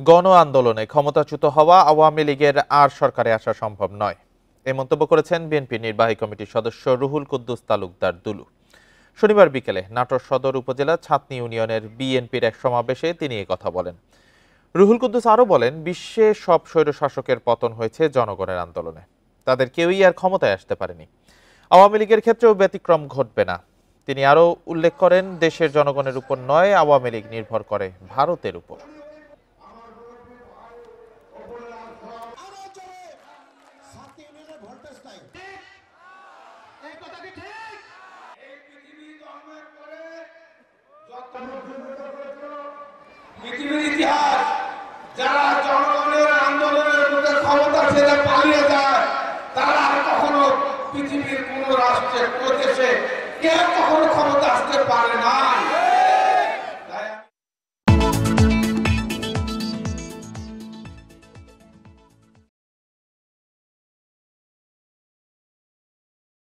গণ আন্দোলনে ক্ষমতাচ্যুত হওয়া আওয়ামী লীগের আর সরকারে আসা সম্ভব নয়, এই মন্তব্য করেছেন বিএনপি নির্বাহী কমিটির সদস্য রুহুল কুদ্দুস তালুকদার দুলু। শনিবার বিকেলে নাটোর সদর উপজেলা ছাতনী ইউনিয়নের বিএনপির এক সমাবেশে তিনি কথা বলেন। রুহুল কুদ্দুস আরও বলেন, বিশ্বে সব স্বৈরশাসকের পতন হয়েছে জনগণের আন্দোলনে, তাদের কেউই আর ক্ষমতায় আসতে পারেনি। আওয়ামী লীগের ক্ষেত্রেও ব্যতিক্রম ঘটবে না। তিনি আরও উল্লেখ করেন, দেশের জনগণের উপর নয়, আওয়ামী লীগ নির্ভর করে ভারতের উপর। পৃথিবীর ইতিহাস যারা জনগণের আন্দোলনের মধ্যে ক্ষমতা ছেড়ে পালিয়ে যায় তারা আর কখনো পৃথিবীর কোন রাষ্ট্রে কোন দেশে কেউ কখনো ক্ষমতা আসতে পারে না।